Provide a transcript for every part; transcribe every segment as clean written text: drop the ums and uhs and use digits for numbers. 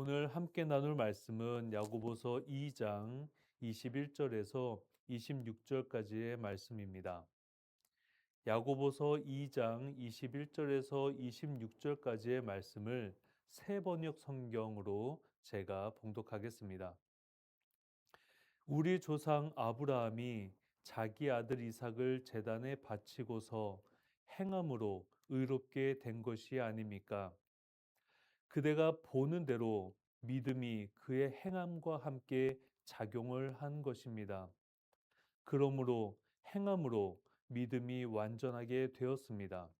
오늘 함께 나눌 말씀은 야고보서 2장 21절에서 26절까지의 말씀입니다. 야고보서 2장 21절에서 26절까지의 말씀을 새 번역 성경으로 제가 봉독하겠습니다. 우리 조상 아브라함이 자기 아들 이삭을 제단에 바치고서 행함으로 의롭게 된 것이 아닙니까? 그대가 보는 대로 믿음이 그의 행함과 함께 작용을 한 것입니다. 그러므로 행함으로 믿음이 완전하게 되었습니다.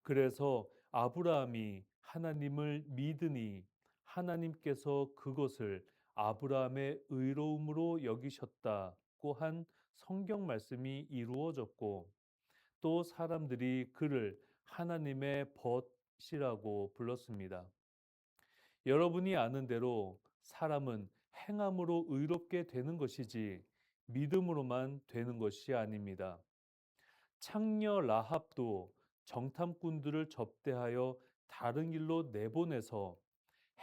그래서 아브라함이 하나님을 믿으니 하나님께서 그것을 아브라함의 의로움으로 여기셨다고 한 성경 말씀이 이루어졌고, 또 사람들이 그를 하나님의 벗이라고 불렀습니다. 여러분이 아는 대로 사람은 행함으로 의롭게 되는 것이지 믿음으로만 되는 것이 아닙니다. 창녀 라합도 정탐꾼들을 접대하여 다른 길로 내보내서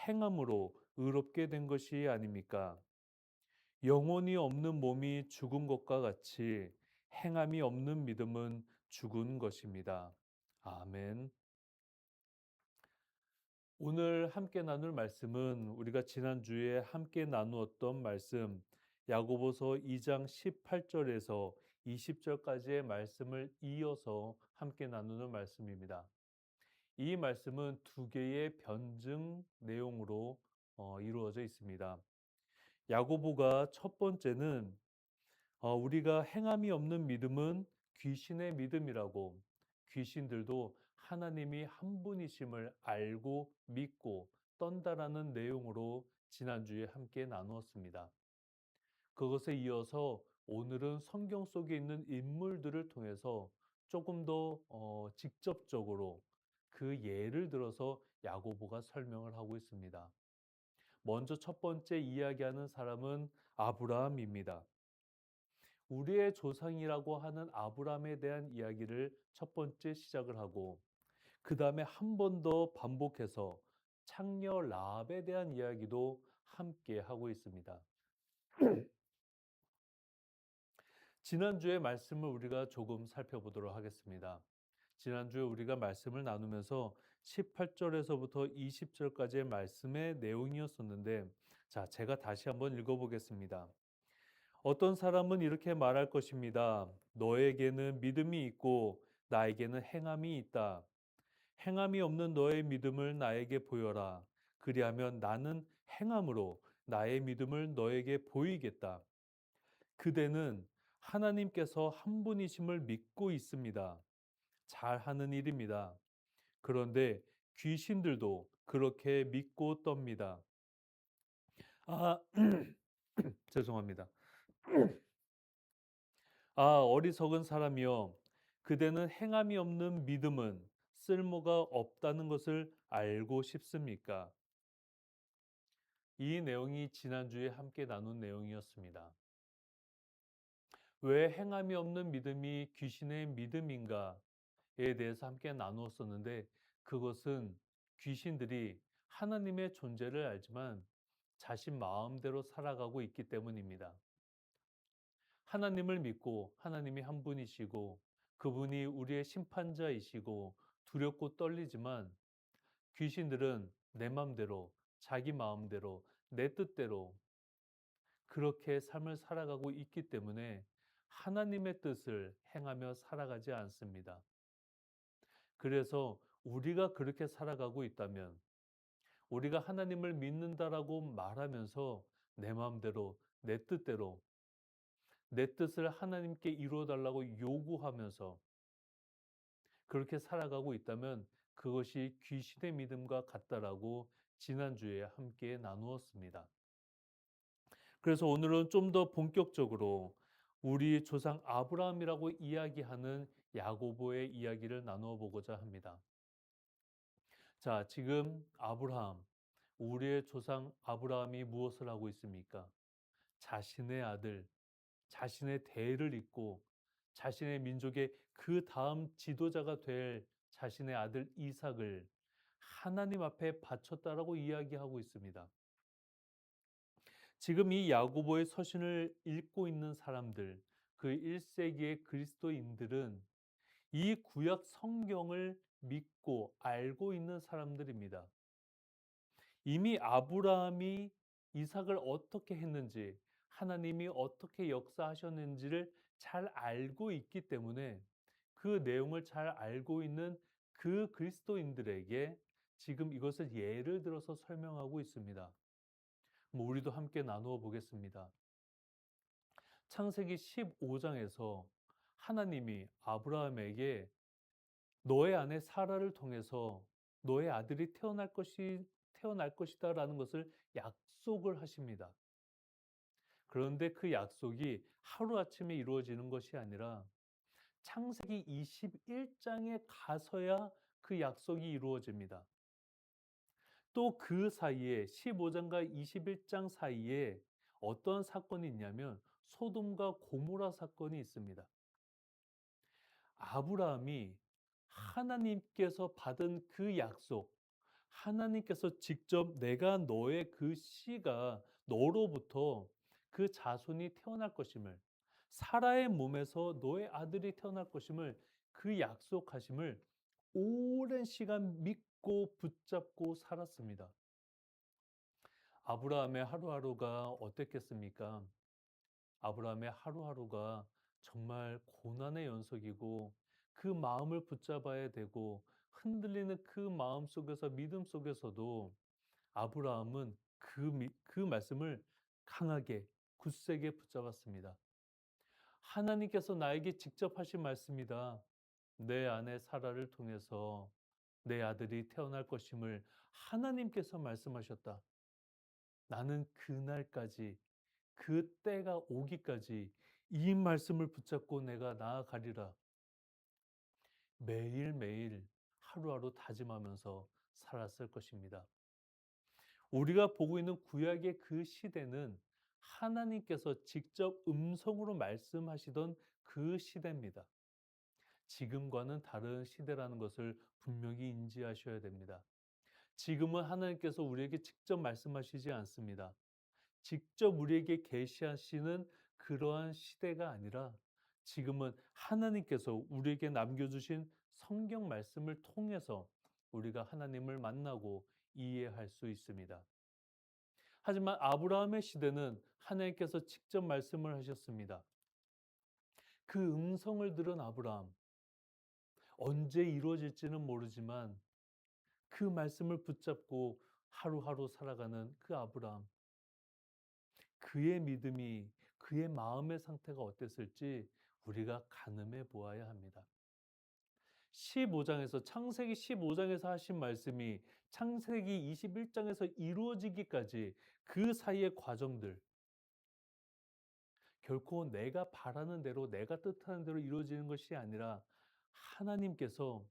행함으로 의롭게 된 것이 아닙니까? 영혼이 없는 몸이 죽은 것과 같이 행함이 없는 믿음은 죽은 것입니다. 아멘. 오늘 함께 나눌 말씀은 우리가 지난주에 함께 나누었던 말씀 야고보서 2장 18절에서 20절까지의 말씀을 이어서 함께 나누는 말씀입니다. 이 말씀은 두 개의 변증 내용으로 이루어져 있습니다. 야고보가 첫 번째는 우리가 행함이 없는 믿음은 귀신의 믿음이라고, 귀신들도 하나님이 한 분이심을 알고 믿고 떤다라는 내용으로 지난주에 함께 나누었습니다. 그것에 이어서 오늘은 성경 속에 있는 인물들을 통해서 조금 더 직접적으로 그 예를 들어서 야고보가 설명을 하고 있습니다. 먼저 첫 번째 이야기하는 사람은 아브라함입니다. 우리의 조상이라고 하는 아브라함에 대한 이야기를 첫 번째 시작을 하고, 그 다음에 한 번 더 반복해서 창녀 라합에 대한 이야기도 함께 하고 있습니다. 지난주의 말씀을 우리가 조금 살펴보도록 하겠습니다. 지난주에 우리가 말씀을 나누면서 18절에서부터 20절까지의 말씀의 내용이었었는데, 자, 제가 다시 한번 읽어보겠습니다. 어떤 사람은 이렇게 말할 것입니다. 너에게는 믿음이 있고 나에게는 행함이 있다. 행함이 없는 너의 믿음을 나에게 보여라. 그리하면 나는 행함으로 나의 믿음을 너에게 보이겠다. 그대는 하나님께서 한 분이심을 믿고 있습니다. 잘하는 일입니다. 그런데 귀신들도 그렇게 믿고 떱니다. 아, 죄송합니다. 어리석은 사람이여, 그대는 행함이 없는 믿음은 쓸모가 없다는 것을 알고 싶습니까? 이 내용이 지난주에 함께 나눈 내용이었습니다. 왜 행함이 없는 믿음이 귀신의 믿음인가에 대해서 함께 나누었었는데, 그것은 귀신들이 하나님의 존재를 알지만 자신 마음대로 살아가고 있기 때문입니다. 하나님을 믿고 하나님이 한 분이시고 그분이 우리의 심판자이시고 두렵고 떨리지만, 귀신들은 내 맘대로, 자기 마음대로, 내 뜻대로 그렇게 삶을 살아가고 있기 때문에 하나님의 뜻을 행하며 살아가지 않습니다. 그래서 우리가 그렇게 살아가고 있다면, 우리가 하나님을 믿는다라고 말하면서 내 마음대로, 내 뜻대로, 내 뜻을 하나님께 이루어 달라고 요구하면서 그렇게 살아가고 있다면 그것이 귀신의 믿음과 같다라고 지난주에 함께 나누었습니다. 그래서 오늘은 좀 더 본격적으로 우리 조상 아브라함이라고 이야기하는 야고보의 이야기를 나누어 보고자 합니다. 자, 지금 아브라함, 우리의 조상 아브라함이 무엇을 하고 있습니까? 자신의 아들, 자신의 대를 잇고 자신의 민족의 그 다음 지도자가 될 자신의 아들 이삭을 하나님 앞에 바쳤다라고 이야기하고 있습니다. 지금 이 야고보의 서신을 읽고 있는 사람들, 그 1세기의 그리스도인들은 이 구약 성경을 믿고 알고 있는 사람들입니다. 이미 아브라함이 이삭을 어떻게 했는지, 하나님이 어떻게 역사하셨는지를 잘 알고 있기 때문에 그 내용을 잘 알고 있는 그 그리스도인들에게 지금 이것을 예를 들어서 설명하고 있습니다. 우리도 함께 나누어 보겠습니다. 창세기 15장에서 하나님이 아브라함에게 너의 아내 사라를 통해서 너의 아들이 태어날 것이다라는 것을 약속을 하십니다. 그런데 그 약속이 하루아침에 이루어지는 것이 아니라 창세기 21장에 가서야 그 약속이 이루어집니다. 또 그 사이에 15장과 21장 사이에 어떤 사건이 있냐면 소돔과 고모라 사건이 있습니다. 아브라함이 하나님께서 받은 그 약속, 하나님께서 직접 내가 너의 그 씨가 너로부터 그 자손이 태어날 것임을, 사라의 몸에서 너의 아들이 태어날 것임을, 그 약속하심을 오랜 시간 믿고 붙잡고 살았습니다. 아브라함의 하루하루가 어땠겠습니까? 아브라함의 하루하루가 정말 고난의 연속이고 그 마음을 붙잡아야 되고 흔들리는 그 마음 속에서 믿음 속에서도 아브라함은 그 말씀을 강하게 굳세게 붙잡았습니다. 하나님께서 나에게 직접 하신 말씀이다. 내 아내 사라를 통해서 내 아들이 태어날 것임을 하나님께서 말씀하셨다. 나는 그날까지 그 때가 오기까지 이 말씀을 붙잡고 내가 나아가리라. 매일매일 하루하루 다짐하면서 살았을 것입니다. 우리가 보고 있는 구약의 그 시대는 하나님께서 직접 음성으로 말씀하시던 그 시대입니다. 지금과는 다른 시대라는 것을 분명히 인지하셔야 됩니다. 지금은 하나님께서 우리에게 직접 말씀하시지 않습니다. 직접 우리에게 계시하시는 그러한 시대가 아니라 지금은 하나님께서 우리에게 남겨주신 성경 말씀을 통해서 우리가 하나님을 만나고 이해할 수 있습니다. 하지만 아브라함의 시대는 하나님께서 직접 말씀을 하셨습니다. 그 음성을 들은 아브라함, 언제 이루어질지는 모르지만 그 말씀을 붙잡고 하루하루 살아가는 그 아브라함, 그의 믿음이, 그의 마음의 상태가 어땠을지 우리가 가늠해 보아야 합니다. 15장에서 창세기 15장에서 하신 말씀이 창세기 21장에서 이루어지기까지 그 사이의 과정들, 결코 내가 바라는 대로 내가 뜻하는 대로 이루어지는 것이 아니라 하나님께서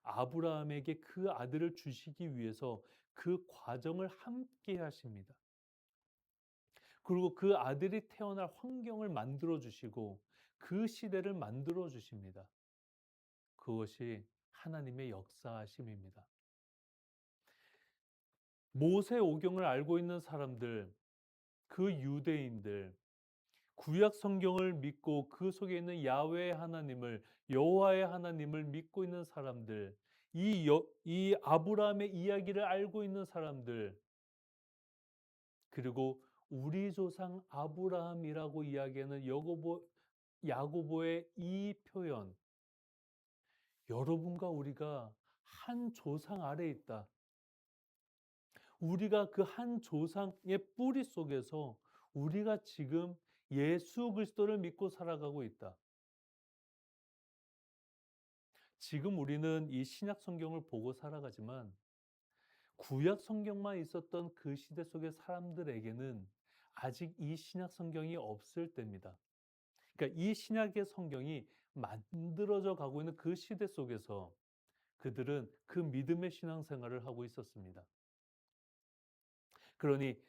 아브라함에게 그 아들을 주시기 위해서 그 과정을 함께 하십니다. 그리고 그 아들이 태어날 환경을 만들어 주시고 그 시대를 만들어 주십니다. 그것이 하나님의 역사하심입니다. 모세 오경을 알고 있는 사람들, 그 유대인들, 구약 성경을 믿고 그 속에 있는 야훼의 하나님을, 여호와의 하나님을 믿고 있는 사람들, 이 아브라함의 이야기를 알고 있는 사람들, 그리고 우리 조상 아브라함이라고 이야기하는 야고보의 이 표현, 여러분과 우리가 한 조상 아래에 있다. 우리가 그 한 조상의 뿌리 속에서 우리가 지금 예수 그리스도를 믿고 살아가고 있다. 지금 우리는 이 신약 성경을 보고 살아가지만 구약 성경만 있었던 그 시대 속의 사람들에게는 아직 이 신약 성경이 없을 때입니다. 그러니까 이 신약의 성경이 만들어져 가고 있는 그 시대 속에서 그들은 그 믿음의 신앙생활을 하고 있었습니다. 그러니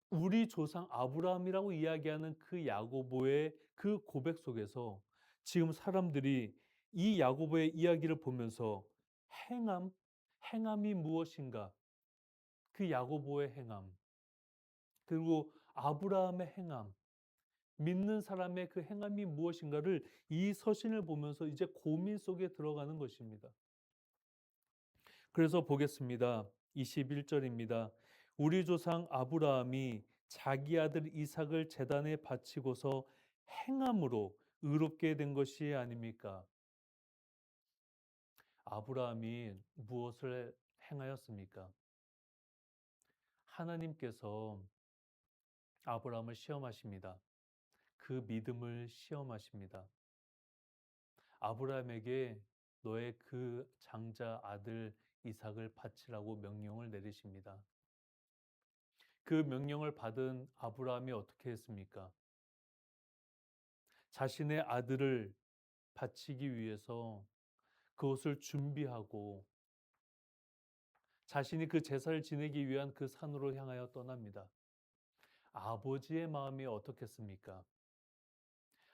우리 조상 아브라함이라고 이야기하는 그 야고보의 그 고백 속에서 지금 사람들이 이 야고보의 이야기를 보면서 행함이 무엇인가? 그 야고보의 행함, 그리고 아브라함의 행함, 믿는 사람의 그 행함이 무엇인가를 이 서신을 보면서 이제 고민 속에 들어가는 것입니다. 그래서 보겠습니다. 21절입니다. 우리 조상 아브라함이 자기 아들 이삭을 제단에 바치고서 행함으로 의롭게 된 것이 아닙니까? 아브라함이 무엇을 행하였습니까? 하나님께서 아브라함을 시험하십니다. 그 믿음을 시험하십니다. 아브라함에게 너의 그 장자 아들 이삭을 바치라고 명령을 내리십니다. 그 명령을 받은 아브라함이 어떻게 했습니까? 자신의 아들을 바치기 위해서 그것을 준비하고 자신이 그 제사를 지내기 위한 그 산으로 향하여 떠납니다. 아버지의 마음이 어떻겠습니까?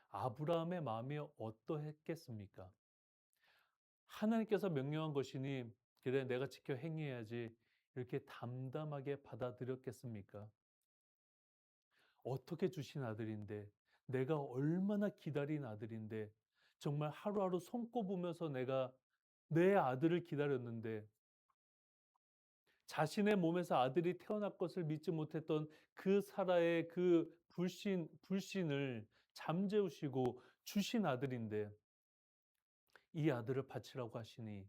아브라함의 마음이 어떠했겠습니까? 하나님께서 명령한 것이니 그래 내가 지켜 행해야지 이렇게 담담하게 받아들였겠습니까? 어떻게 주신 아들인데 내가 얼마나 기다린 아들인데 정말 하루하루 손꼽으면서 내가 내 아들을 기다렸는데 자신의 몸에서 아들이 태어날 것을 믿지 못했던 그 사라의 그 불신을 잠재우시고 주신 아들인데 이 아들을 바치라고 하시니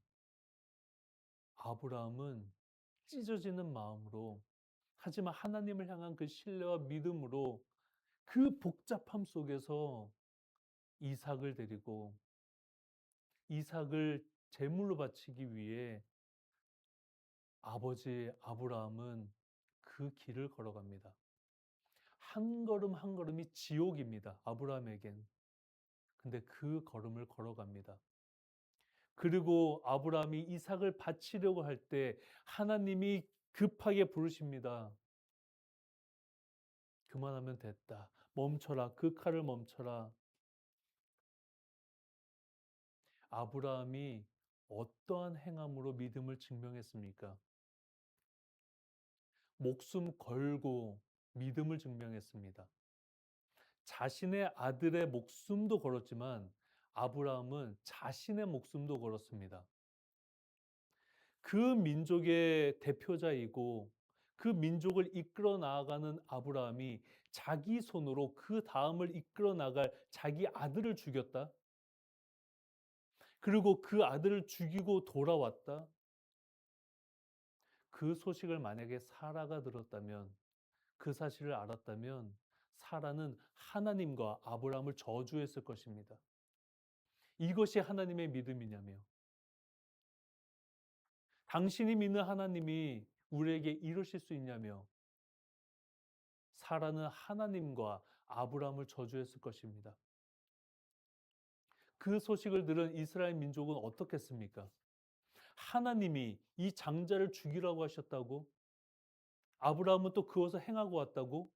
아브라함은 찢어지는 마음으로 하지만 하나님을 향한 그 신뢰와 믿음으로 그 복잡함 속에서 이삭을 데리고 이삭을 제물로 바치기 위해 아버지 아브라함은 그 길을 걸어갑니다. 한 걸음 한 걸음이 지옥입니다. 아브라함에겐. 근데 그 걸음을 걸어갑니다. 그리고 아브라함이 이삭을 바치려고 할 때 하나님이 급하게 부르십니다. 그만하면 됐다. 멈춰라. 그 칼을 멈춰라. 아브라함이 어떠한 행함으로 믿음을 증명했습니까? 목숨 걸고 믿음을 증명했습니다. 자신의 아들의 목숨도 걸었지만 아브라함은 자신의 목숨도 걸었습니다. 그 민족의 대표자이고 그 민족을 이끌어 나아가는 아브라함이 자기 손으로 그 다음을 이끌어 나갈 자기 아들을 죽였다. 그리고 그 아들을 죽이고 돌아왔다. 그 소식을 만약에 사라가 들었다면 그 사실을 알았다면 사라는 하나님과 아브라함을 저주했을 것입니다. 이것이 하나님의 믿음이냐며. 당신이 믿는 하나님이 우리에게 이루실 수 있냐며. 사라는 하나님과 아브라함을 저주했을 것입니다. 그 소식을 들은 이스라엘 민족은 어떻겠습니까? 하나님이 이 장자를 죽이라고 하셨다고? 아브라함은 또 그것을 행하고 왔다고?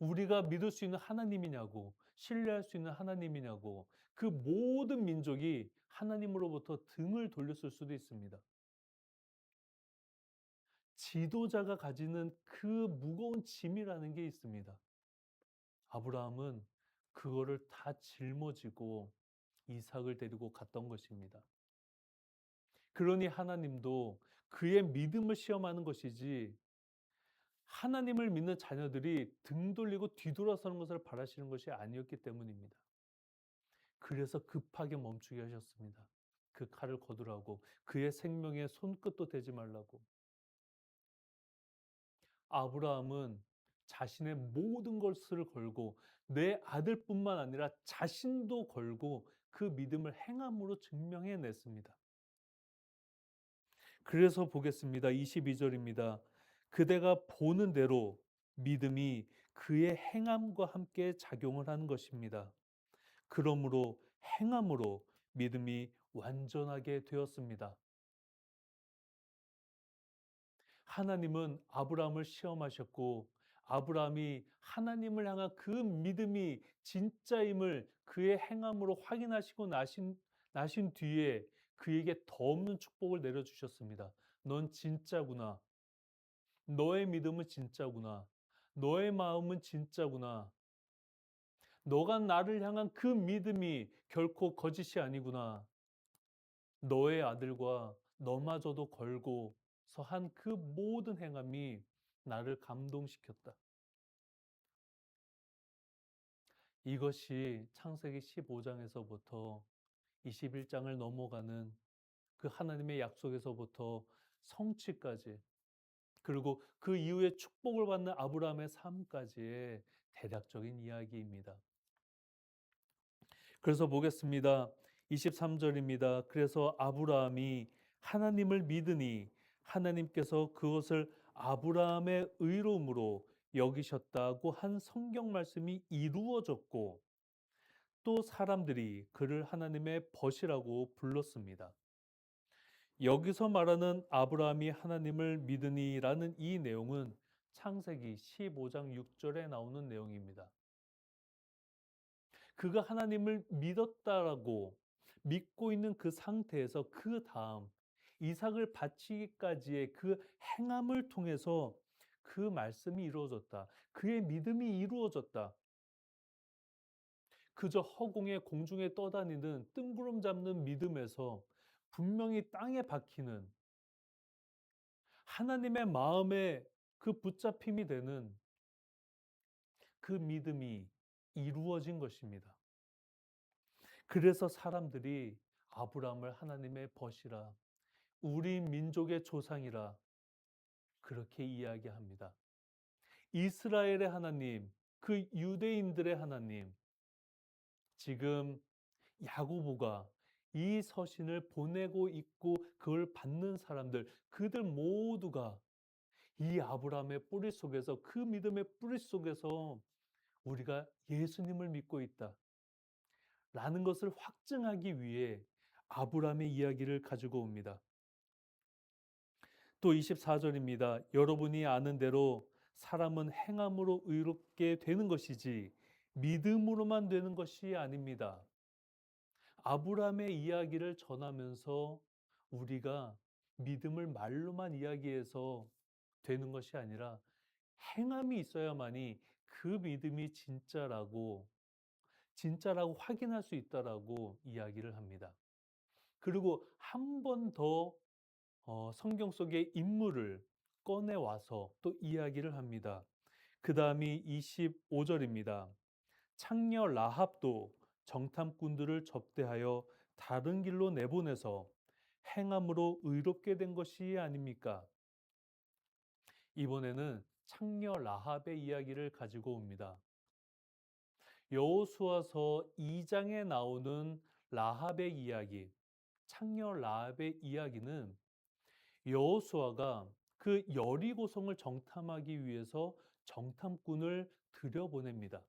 우리가 믿을 수 있는 하나님이냐고, 신뢰할 수 있는 하나님이냐고, 그 모든 민족이 하나님으로부터 등을 돌렸을 수도 있습니다. 지도자가 가지는 그 무거운 짐이라는 게 있습니다. 아브라함은 그거를 다 짊어지고 이삭을 데리고 갔던 것입니다. 그러니 하나님도 그의 믿음을 시험하는 것이지 하나님을 믿는 자녀들이 등 돌리고 뒤돌아서는 것을 바라시는 것이 아니었기 때문입니다. 그래서 급하게 멈추게 하셨습니다. 그 칼을 거두라고 그의 생명에 손끝도 대지 말라고. 아브라함은 자신의 모든 것을 걸고 내 아들뿐만 아니라 자신도 걸고 그 믿음을 행함으로 증명해냈습니다. 그래서 보겠습니다. 22절입니다. 그대가 보는 대로 믿음이 그의 행함과 함께 작용을 하는 것입니다. 그러므로 행함으로 믿음이 완전하게 되었습니다. 하나님은 아브라함을 시험하셨고 아브라함이 하나님을 향한 그 믿음이 진짜임을 그의 행함으로 확인하시고 나신 뒤에 그에게 더 없는 축복을 내려주셨습니다. 넌 진짜구나. 너의 믿음은 진짜구나. 너의 마음은 진짜구나. 너가 나를 향한 그 믿음이 결코 거짓이 아니구나. 너의 아들과 너마저도 걸고서 한 그 모든 행함이 나를 감동시켰다. 이것이 창세기 15장에서부터 21장을 넘어가는 그 하나님의 약속에서부터 성취까지, 그리고 그 이후에 축복을 받는 아브라함의 삶까지의 대략적인 이야기입니다. 그래서 보겠습니다. 23절입니다. 그래서 아브라함이 하나님을 믿으니 하나님께서 그것을 아브라함의 의로움으로 여기셨다고 한 성경 말씀이 이루어졌고, 또 사람들이 그를 하나님의 벗이라고 불렀습니다. 여기서 말하는 아브라함이 하나님을 믿으니라는 이 내용은 창세기 15장 6절에 나오는 내용입니다. 그가 하나님을 믿었다라고 믿고 있는 그 상태에서 그 다음 이삭을 바치기까지의 그 행함을 통해서 그 말씀이 이루어졌다. 그의 믿음이 이루어졌다. 그저 허공에 공중에 떠다니는 뜬구름 잡는 믿음에서 분명히 땅에 박히는 하나님의 마음에 그 붙잡힘이 되는 그 믿음이 이루어진 것입니다. 그래서 사람들이 아브라함을 하나님의 벗이라, 우리 민족의 조상이라 그렇게 이야기합니다. 이스라엘의 하나님, 그 유대인들의 하나님, 지금 야고보가 이 서신을 보내고 있고 그걸 받는 사람들, 그들 모두가 이 아브라함의 뿌리 속에서, 그 믿음의 뿌리 속에서 우리가 예수님을 믿고 있다 라는 것을 확증하기 위해 아브라함의 이야기를 가지고 옵니다. 또 24절입니다. 여러분이 아는 대로 사람은 행함으로 의롭게 되는 것이지 믿음으로만 되는 것이 아닙니다. 아브라함의 이야기를 전하면서 우리가 믿음을 말로만 이야기해서 되는 것이 아니라 행함이 있어야만이 그 믿음이 진짜라고 확인할 수 있다라고 이야기를 합니다. 그리고 한 번 더 성경 속의 인물을 꺼내 와서 또 이야기를 합니다. 그 다음이 25절입니다. 창녀 라합도 정탐꾼들을 접대하여 다른 길로 내보내서 행함으로 의롭게 된 것이 아닙니까? 이번에는 창녀 라합의 이야기를 가지고 옵니다. 여호수아서 2장에 나오는 라합의 이야기, 창녀 라합의 이야기는 여호수아가 그 여리고성을 정탐하기 위해서 정탐꾼을 들여보냅니다.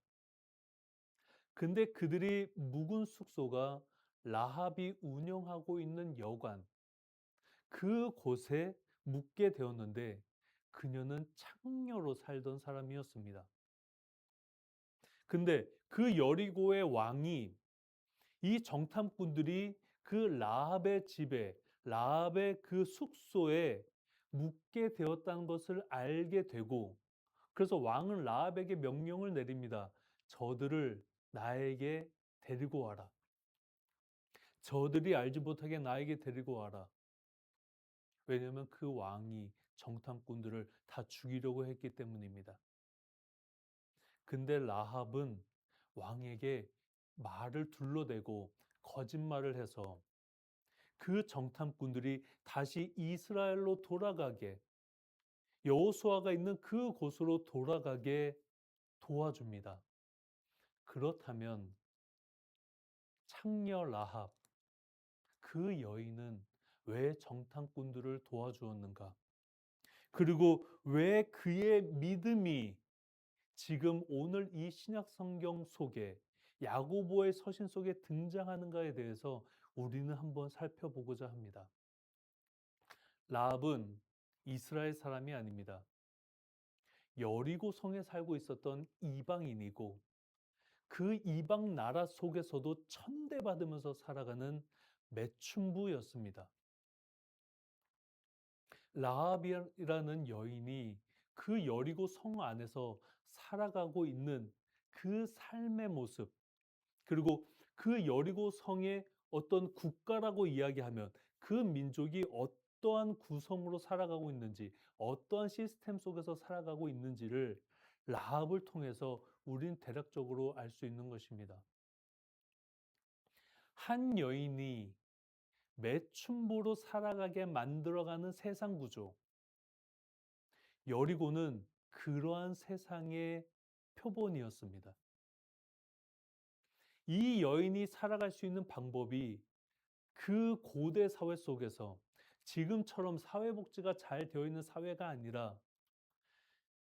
근데 그들이 묵은 숙소가 라합이 운영하고 있는 여관, 그곳에 묵게 되었는데 그녀는 창녀로 살던 사람이었습니다. 근데 그 여리고의 왕이 이 정탐꾼들이 그 라합의 집에, 라합의 그 숙소에 묵게 되었다는 것을 알게 되고, 그래서 왕은 라합에게 명령을 내립니다. 저들을 나에게 데리고 와라. 저들이 알지 못하게 나에게 데리고 와라. 왜냐하면 그 왕이 정탐꾼들을 다 죽이려고 했기 때문입니다. 근데 라합은 왕에게 말을 둘러대고 거짓말을 해서 그 정탐꾼들이 다시 이스라엘로 돌아가게, 여호수아가 있는 그 곳으로 돌아가게 도와줍니다. 그렇다면 창녀 라합, 그 여인은 왜 정탐꾼들을 도와주었는가? 그리고 왜 그의 믿음이 지금 오늘 이 신약 성경 속에 야고보의 서신 속에 등장하는가에 대해서 우리는 한번 살펴보고자 합니다. 라합은 이스라엘 사람이 아닙니다. 여리고 성에 살고 있었던 이방인이고 그 이방 나라 속에서도 천대받으면서 살아가는 매춘부였습니다. 라합이라는 여인이 그 여리고 성 안에서 살아가고 있는 그 삶의 모습, 그리고 그 여리고 성의 어떤 국가라고 이야기하면 그 민족이 어떠한 구성으로 살아가고 있는지, 어떠한 시스템 속에서 살아가고 있는지를 라합을 통해서 우린 대략적으로 알 수 있는 것입니다. 한 여인이 매춘부로 살아가게 만들어가는 세상 구조. 여리고는 그러한 세상의 표본이었습니다. 이 여인이 살아갈 수 있는 방법이 그 고대 사회 속에서 지금처럼 사회복지가 잘 되어 있는 사회가 아니라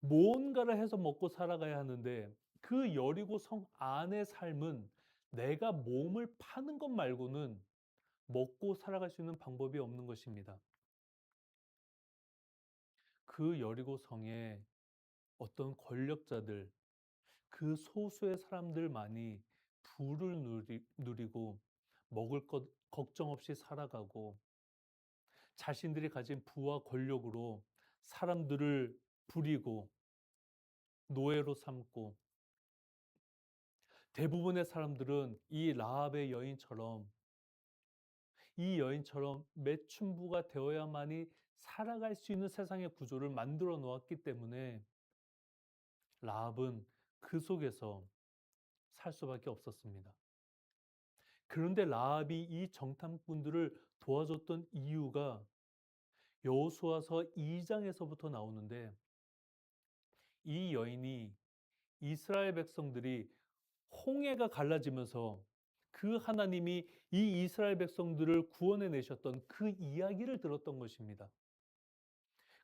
뭔가를 해서 먹고 살아가야 하는데 그 여리고 성 안의 삶은 내가 몸을 파는 것 말고는 먹고 살아갈 수 있는 방법이 없는 것입니다. 그 여리고 성에 어떤 권력자들, 그 소수의 사람들만이 부를 누리고 먹을 것 걱정 없이 살아가고 자신들이 가진 부와 권력으로 사람들을 부리고 노예로 삼고 대부분의 사람들은 이 여인처럼 매춘부가 되어야만이 살아갈 수 있는 세상의 구조를 만들어 놓았기 때문에 라합은 그 속에서 살 수밖에 없었습니다. 그런데 라합이 이 정탐꾼들을 도와줬던 이유가 여호수아서 2장에서부터 나오는데 이 여인이 이스라엘 백성들이 홍해가 갈라지면서 그 하나님이 이 이스라엘 백성들을 구원해 내셨던 그 이야기를 들었던 것입니다.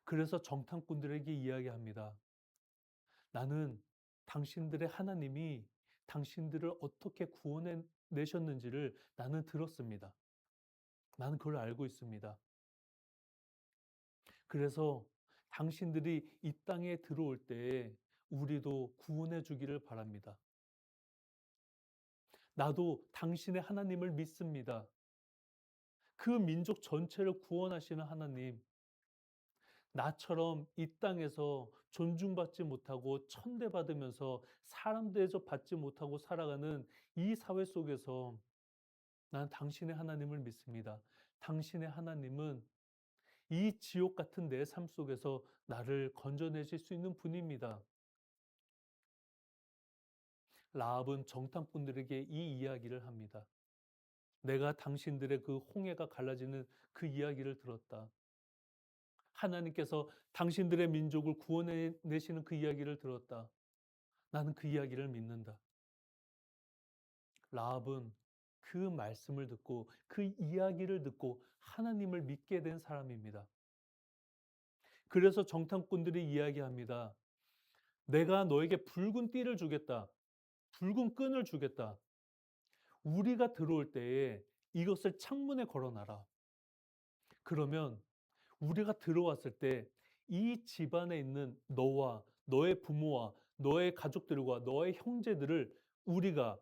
그래서 정탐꾼들에게 이야기합니다. 나는 당신들의 하나님이 당신들을 어떻게 구원해 내셨는지를 나는 들었습니다. 나는 그걸 알고 있습니다. 그래서 당신들이 이 땅에 들어올 때에 우리도 구원해 주기를 바랍니다. 나도 당신의 하나님을 믿습니다. 그 민족 전체를 구원하시는 하나님, 나처럼 이 땅에서 존중받지 못하고 천대받으면서 사람 대접받지 못하고 살아가는 이 사회 속에서 난 당신의 하나님을 믿습니다. 당신의 하나님은 이 지옥 같은 내 삶 속에서 나를 건져내실 수 있는 분입니다. 라합은 정탐꾼들에게 이 이야기를 합니다. 내가 당신들의 그 홍해가 갈라지는 그 이야기를 들었다. 하나님께서 당신들의 민족을 구원해 내시는 그 이야기를 들었다. 나는 그 이야기를 믿는다. 라합은 그 말씀을 듣고 그 이야기를 듣고 하나님을 믿게 된 사람입니다. 그래서 정탐꾼들이 이야기합니다. 내가 너에게 붉은 띠를 주겠다. 붉은 끈을 주겠다. 우리가 들어올 때에 이것을 창문에 걸어놔라. 그러면 우리가 들어왔을 때 이 집안에 있는 너와 너의 부모와 너의 가족들과 너의 형제들을 우리가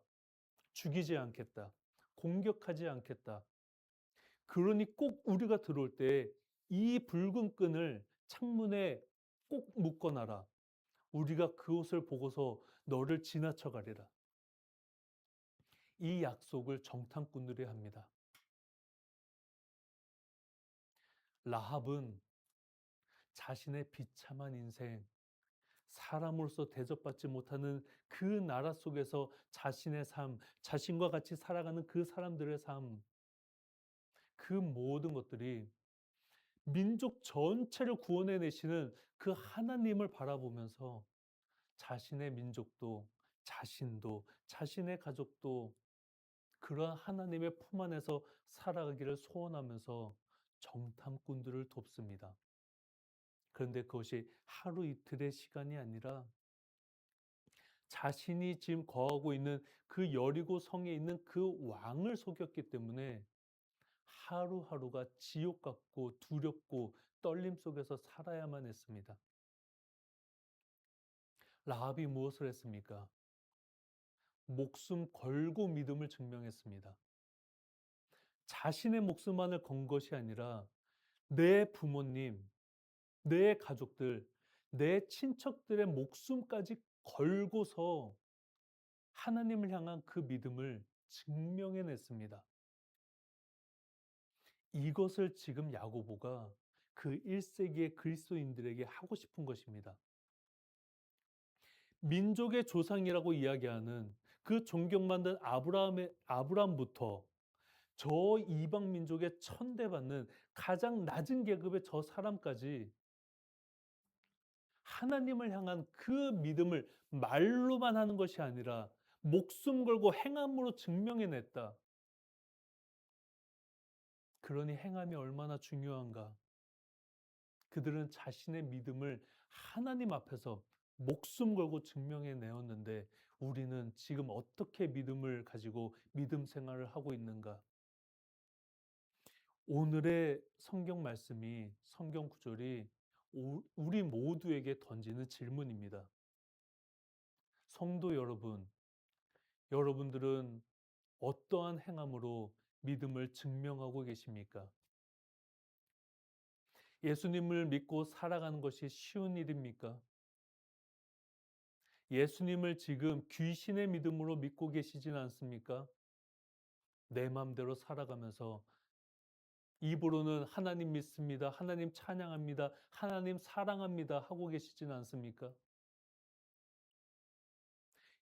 죽이지 않겠다. 공격하지 않겠다. 그러니 꼭 우리가 들어올 때 이 붉은 끈을 창문에 꼭 묶어놔라. 우리가 그것을 보고서 너를 지나쳐 가리라. 이 약속을 정탐꾼들이 합니다. 라합은 자신의 비참한 인생, 사람으로서 대접받지 못하는 그 나라 속에서 자신의 삶, 자신과 같이 살아가는 그 사람들의 삶, 그 모든 것들이 민족 전체를 구원해 내시는 그 하나님을 바라보면서 자신의 민족도, 자신도, 자신의 가족도 그러한 하나님의 품 안에서 살아가기를 소원하면서 정탐꾼들을 돕습니다. 그런데 그것이 하루 이틀의 시간이 아니라 자신이 지금 거하고 있는 그 여리고 성에 있는 그 왕을 속였기 때문에 하루하루가 지옥 같고 두렵고 떨림 속에서 살아야만 했습니다. 라합이 무엇을 했습니까? 목숨 걸고 믿음을 증명했습니다. 자신의 목숨만을 건 것이 아니라 내 부모님, 내 가족들, 내 친척들의 목숨까지 걸고서 하나님을 향한 그 믿음을 증명해 냈습니다. 이것을 지금 야고보가 그 1세기의 그리스도인들에게 하고 싶은 것입니다. 민족의 조상이라고 이야기하는 그 존경받는 아브라함부터 저 이방 민족의 천대받는 가장 낮은 계급의 저 사람까지 하나님을 향한 그 믿음을 말로만 하는 것이 아니라 목숨 걸고 행함으로 증명해냈다. 그러니 행함이 얼마나 중요한가. 그들은 자신의 믿음을 하나님 앞에서 목숨 걸고 증명해 내었는데 우리는 지금 어떻게 믿음을 가지고 믿음 생활을 하고 있는가? 오늘의 성경 말씀이, 성경 구절이 우리 모두에게 던지는 질문입니다. 성도 여러분, 여러분들은 어떠한 행함으로 믿음을 증명하고 계십니까? 예수님을 믿고 살아가는 것이 쉬운 일입니까? 예수님을 지금 귀신의 믿음으로 믿고 계시진 않습니까? 내 맘대로 살아가면서 입으로는 하나님 믿습니다. 하나님 찬양합니다. 하나님 사랑합니다. 하고 계시진 않습니까?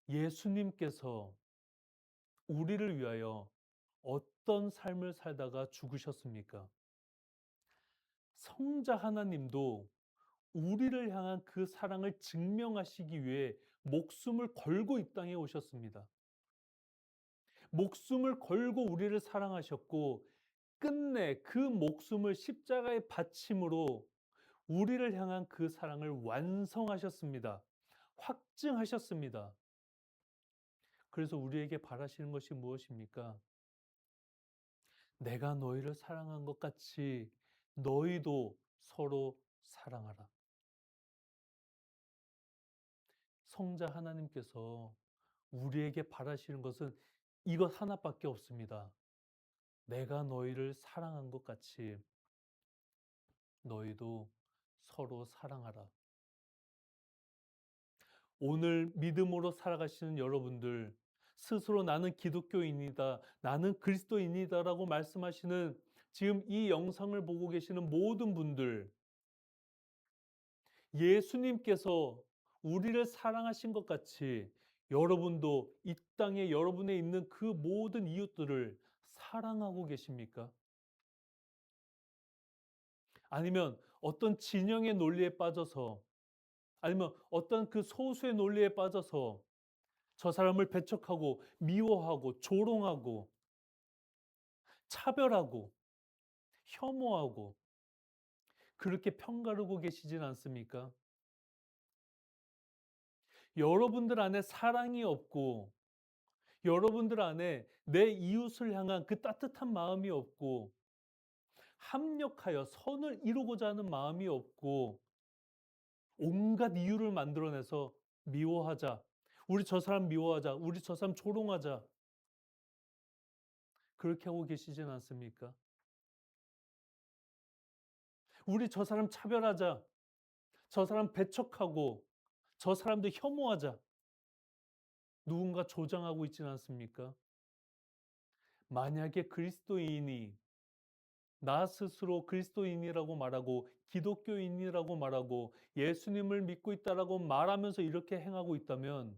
예수님께서 우리를 위하여 어떤 삶을 살다가 죽으셨습니까? 성자 하나님도 우리를 향한 그 사랑을 증명하시기 위해 목숨을 걸고 이 땅에 오셨습니다. 목숨을 걸고 우리를 사랑하셨고 끝내 그 목숨을 십자가에 바침으로 우리를 향한 그 사랑을 완성하셨습니다. 확증하셨습니다. 그래서 우리에게 바라시는 것이 무엇입니까? 내가 너희를 사랑한 것 같이 너희도 서로 사랑하라. 성자 하나님께서 우리에게 바라시는 것은 이것 하나밖에 없습니다. 내가 너희를 사랑한 것 같이 너희도 서로 사랑하라. 오늘 믿음으로 살아가시는 여러분들, 스스로 나는 기독교인이다, 나는 그리스도인이다라고 말씀하시는 지금 이 영상을 보고 계시는 모든 분들, 예수님께서 우리를 사랑하신 것 같이 여러분도 이 땅에 여러분의 있는 그 모든 이웃들을 사랑하고 계십니까? 아니면 어떤 진영의 논리에 빠져서 아니면 어떤 그 소수의 논리에 빠져서 저 사람을 배척하고 미워하고 조롱하고 차별하고 혐오하고 그렇게 편가르고 계시진 않습니까? 여러분들 안에 사랑이 없고 여러분들 안에 내 이웃을 향한 그 따뜻한 마음이 없고 합력하여 선을 이루고자 하는 마음이 없고 온갖 이유를 만들어내서 미워하자. 우리 저 사람 미워하자. 우리 저 사람 조롱하자. 그렇게 하고 계시진 않습니까? 우리 저 사람 차별하자. 저 사람 배척하고 저 사람도 혐오하자. 누군가 조장하고 있지는 않습니까? 만약에 그리스도인이 나 스스로 그리스도인이라고 말하고 기독교인이라고 말하고 예수님을 믿고 있다라고 말하면서 이렇게 행하고 있다면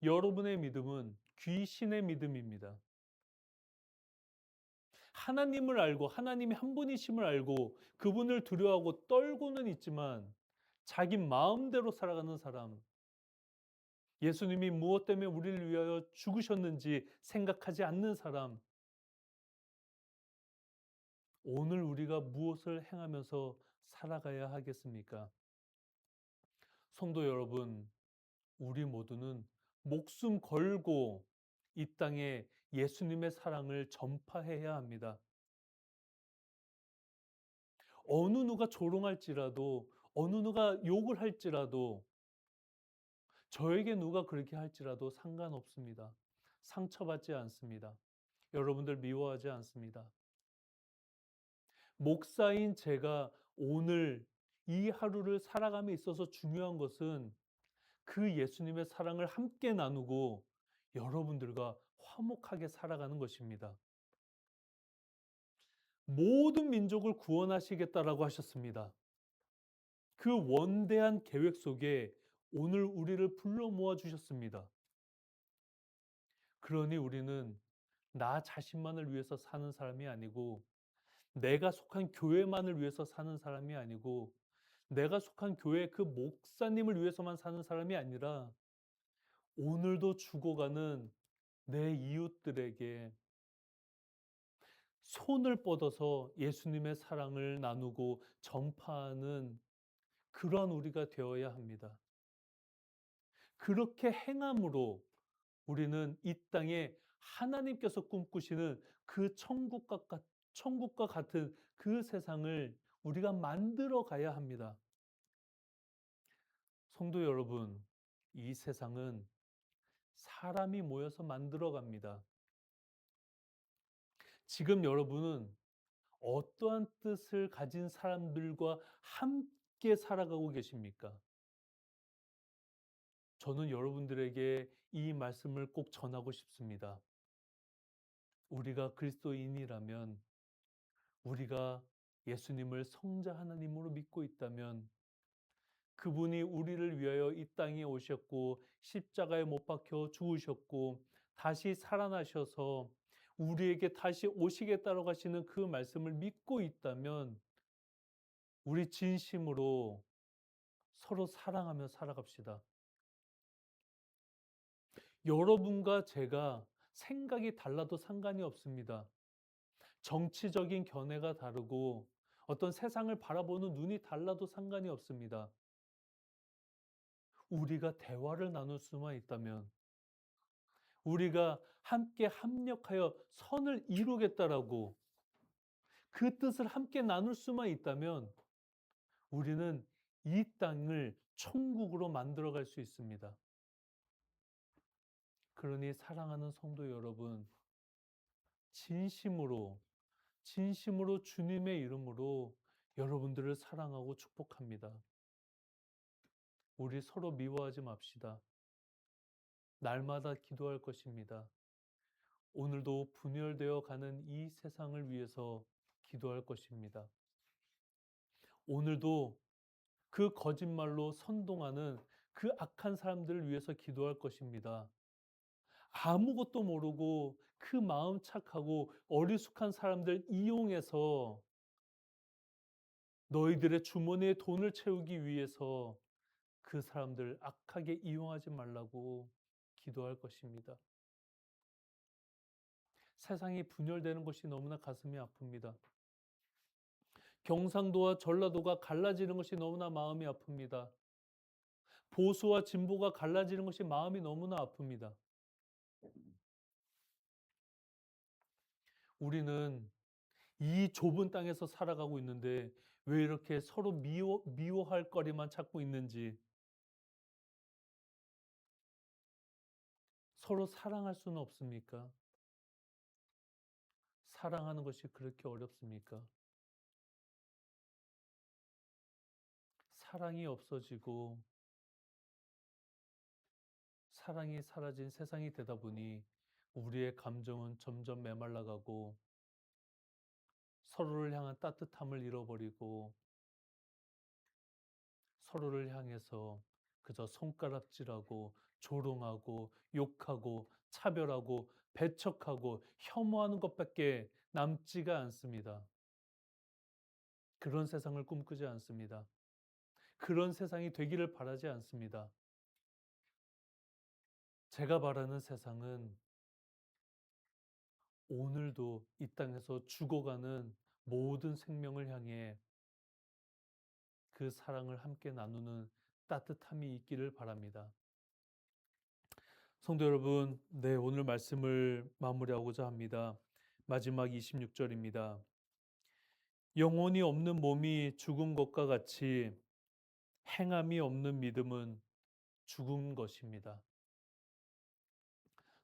여러분의 믿음은 귀신의 믿음입니다. 하나님을 알고 하나님이 한 분이심을 알고 그분을 두려워하고 떨고는 있지만 자기 마음대로 살아가는 사람, 예수님이 무엇 때문에 우리를 위하여 죽으셨는지 생각하지 않는 사람, 오늘 우리가 무엇을 행하면서 살아가야 하겠습니까? 성도 여러분, 우리 모두는 목숨 걸고 이 땅에 예수님의 사랑을 전파해야 합니다. 어느 누가 조롱할지라도, 어느 누가 욕을 할지라도, 저에게 누가 그렇게 할지라도 상관없습니다. 상처받지 않습니다. 여러분들 미워하지 않습니다. 목사인 제가 오늘 이 하루를 살아감에 있어서 중요한 것은 그 예수님의 사랑을 함께 나누고 여러분들과 화목하게 살아가는 것입니다. 모든 민족을 구원하시겠다라고 하셨습니다. 그 원대한 계획 속에 오늘 우리를 불러 모아 주셨습니다. 그러니 우리는 나 자신만을 위해서 사는 사람이 아니고, 내가 속한 교회만을 위해서 사는 사람이 아니고, 내가 속한 교회 그 목사님을 위해서만 사는 사람이 아니라 오늘도 죽어가는 내 이웃들에게 손을 뻗어서 예수님의 사랑을 나누고 전파하는 그러한 우리가 되어야 합니다. 그렇게 행함으로 우리는 이 땅에 하나님께서 꿈꾸시는 그 천국과 같은 그 세상을 우리가 만들어 가야 합니다. 성도 여러분, 이 세상은 사람이 모여서 만들어 갑니다. 지금 여러분은 어떠한 뜻을 가진 사람들과 함께 살아가고 계십니까? 저는 여러분들에게 이 말씀을 꼭 전하고 싶습니다. 우리가 그리스도인이라면, 우리가 예수님을 성자 하나님으로 믿고 있다면, 그분이 우리를 위하여 이 땅에 오셨고 십자가에 못 박혀 죽으셨고 다시 살아나셔서 우리에게 다시 오시겠다고 하시는 그 말씀을 믿고 있다면, 우리 진심으로 서로 사랑하며 살아갑시다. 여러분과 제가 생각이 달라도 상관이 없습니다. 정치적인 견해가 다르고 어떤 세상을 바라보는 눈이 달라도 상관이 없습니다. 우리가 대화를 나눌 수만 있다면, 우리가 함께 합력하여 선을 이루겠다라고 그 뜻을 함께 나눌 수만 있다면 우리는 이 땅을 천국으로 만들어 갈 수 있습니다. 그러니 사랑하는 성도 여러분, 진심으로, 진심으로 주님의 이름으로 여러분들을 사랑하고 축복합니다. 우리 서로 미워하지 맙시다. 날마다 기도할 것입니다. 오늘도 분열되어 가는 이 세상을 위해서 기도할 것입니다. 오늘도 그 거짓말로 선동하는 그 악한 사람들을 위해서 기도할 것입니다. 아무것도 모르고 그 마음 착하고 어리숙한 사람들 이용해서 너희들의 주머니에 돈을 채우기 위해서 그 사람들 악하게 이용하지 말라고 기도할 것입니다. 세상이 분열되는 것이 너무나 가슴이 아픕니다. 경상도와 전라도가 갈라지는 것이 너무나 마음이 아픕니다. 보수와 진보가 갈라지는 것이 마음이 너무나 아픕니다. 우리는 이 좁은 땅에서 살아가고 있는데 왜 이렇게 서로 미워할 거리만 찾고 있는지, 서로 사랑할 수는 없습니까? 사랑하는 것이 그렇게 어렵습니까? 사랑이 없어지고 사랑이 사라진 세상이 되다 보니 우리의 감정은 점점 메말라가고 서로를 향한 따뜻함을 잃어버리고 서로를 향해서 그저 손가락질하고 조롱하고 욕하고 차별하고 배척하고 혐오하는 것밖에 남지가 않습니다. 그런 세상을 꿈꾸지 않습니다. 그런 세상이 되기를 바라지 않습니다. 제가 바라는 세상은 오늘도 이 땅에서 죽어가는 모든 생명을 향해 그 사랑을 함께 나누는 따뜻함이 있기를 바랍니다. 성도 여러분, 네, 오늘 말씀을 마무리하고자 합니다. 마지막 26절입니다. 영혼이 없는 몸이 죽은 것과 같이 행함이 없는 믿음은 죽은 것입니다.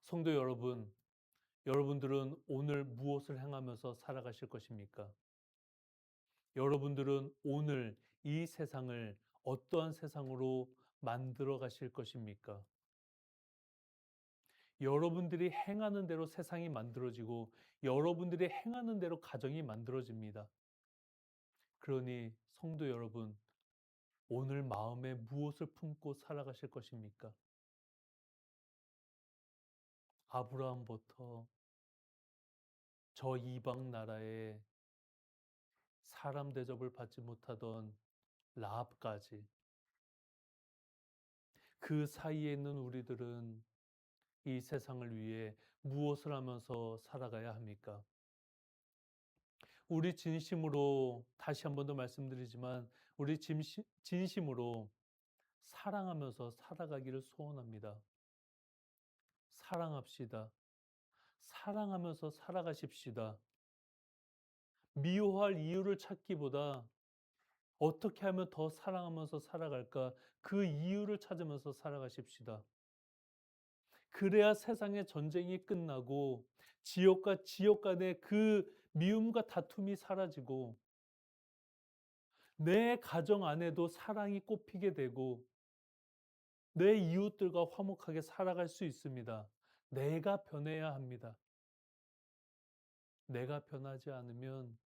성도 여러분, 여러분들은 오늘 무엇을 행하면서 살아가실 것입니까? 여러분들은 오늘 이 세상을 어떠한 세상으로 만들어 가실 것입니까? 여러분들이 행하는 대로 세상이 만들어지고 여러분들이 행하는 대로 가정이 만들어집니다. 그러니 성도 여러분, 오늘 마음에 무엇을 품고 살아가실 것입니까? 아브라함부터 저 이방 나라에 사람 대접을 받지 못하던 라합까지, 그 사이에 있는 우리들은 이 세상을 위해 무엇을 하면서 살아가야 합니까? 우리 진심으로, 다시 한 번 더 말씀드리지만 우리 진심으로 사랑하면서 살아가기를 소원합니다. 사랑합시다. 사랑하면서 살아가십시다. 미워할 이유를 찾기보다 어떻게 하면 더 사랑하면서 살아갈까? 그 이유를 찾으면서 살아가십시다. 그래야 세상의 전쟁이 끝나고 지역과 지역 간의 그 미움과 다툼이 사라지고 내 가정 안에도 사랑이 꽃피게 되고 내 이웃들과 화목하게 살아갈 수 있습니다. 내가 변해야 합니다. 내가 변하지 않으면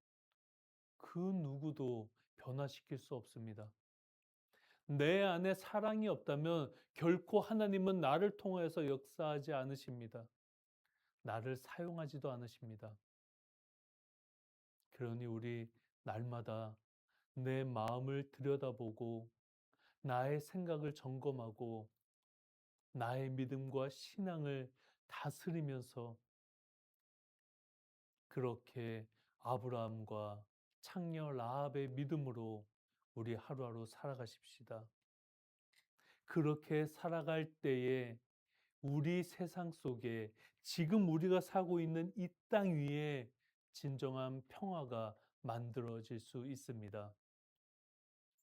그 누구도 변화시킬 수 없습니다. 내 안에 사랑이 없다면 결코 하나님은 나를 통하여서 역사하지 않으십니다. 나를 사용하지도 않으십니다. 그러니 우리 날마다 내 마음을 들여다보고 나의 생각을 점검하고 나의 믿음과 신앙을 다스리면서 그렇게 아브라함과 창녀 라합의 믿음으로 우리 하루하루 살아가십시다. 그렇게 살아갈 때에 우리 세상 속에 지금 우리가 살고 있는 이 땅 위에 진정한 평화가 만들어질 수 있습니다.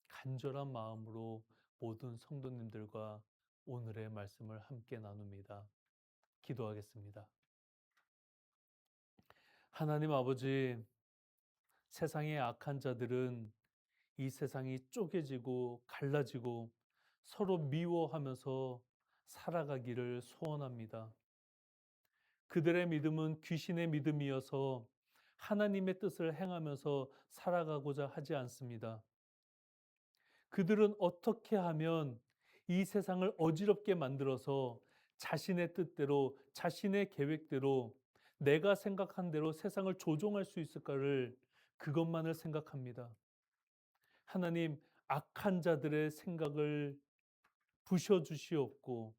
간절한 마음으로 모든 성도님들과 오늘의 말씀을 함께 나눕니다. 기도하겠습니다. 하나님 아버지, 세상의 악한 자들은 이 세상이 쪼개지고 갈라지고 서로 미워하면서 살아가기를 소원합니다. 그들의 믿음은 귀신의 믿음이어서 하나님의 뜻을 행하면서 살아가고자 하지 않습니다. 그들은 어떻게 하면 이 세상을 어지럽게 만들어서 자신의 뜻대로, 자신의 계획대로, 내가 생각한 대로 세상을 조종할 수 있을까를 그것만을 생각합니다. 하나님, 악한 자들의 생각을 부셔주시옵고,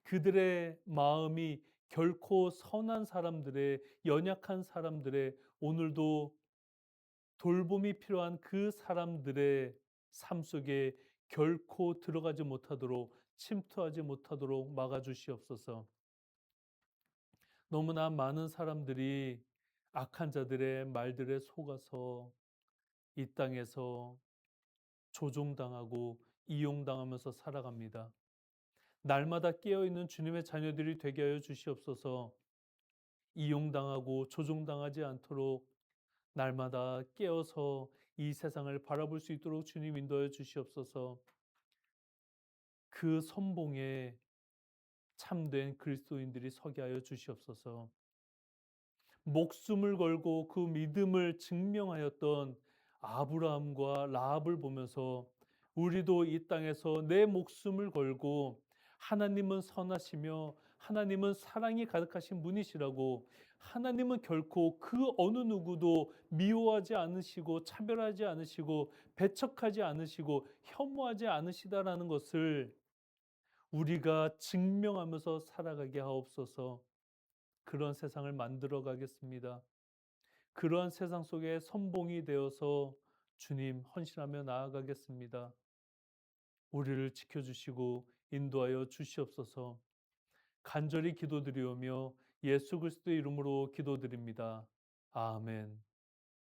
그들의 마음이 결코 선한 사람들의, 연약한 사람들의, 오늘도 돌봄이 필요한 그 사람들의 삶 속에 결코 들어가지 못하도록, 침투하지 못하도록 막아주시옵소서. 너무나 많은 사람들이 악한 자들의 말들에 속아서 이 땅에서 조종당하고 이용당하면서 살아갑니다. 날마다 깨어있는 주님의 자녀들이 되게 하여 주시옵소서. 이용당하고 조종당하지 않도록 날마다 깨어서 이 세상을 바라볼 수 있도록 주님 인도하여 주시옵소서. 그 선봉에 참된 그리스도인들이 서게 하여 주시옵소서. 목숨을 걸고 그 믿음을 증명하였던 아브라함과 라합을 보면서 우리도 이 땅에서 내 목숨을 걸고 하나님은 선하시며 하나님은 사랑이 가득하신 분이시라고, 하나님은 결코 그 어느 누구도 미워하지 않으시고 차별하지 않으시고 배척하지 않으시고 혐오하지 않으시다라는 것을 우리가 증명하면서 살아가게 하옵소서. 그런 세상을 만들어 가겠습니다. 그러한 세상 속에 선봉이 되어서 주님 헌신하며 나아가겠습니다. 우리를 지켜주시고 인도하여 주시옵소서. 간절히 기도드리오며 예수 그리스도의 이름으로 기도드립니다. 아멘.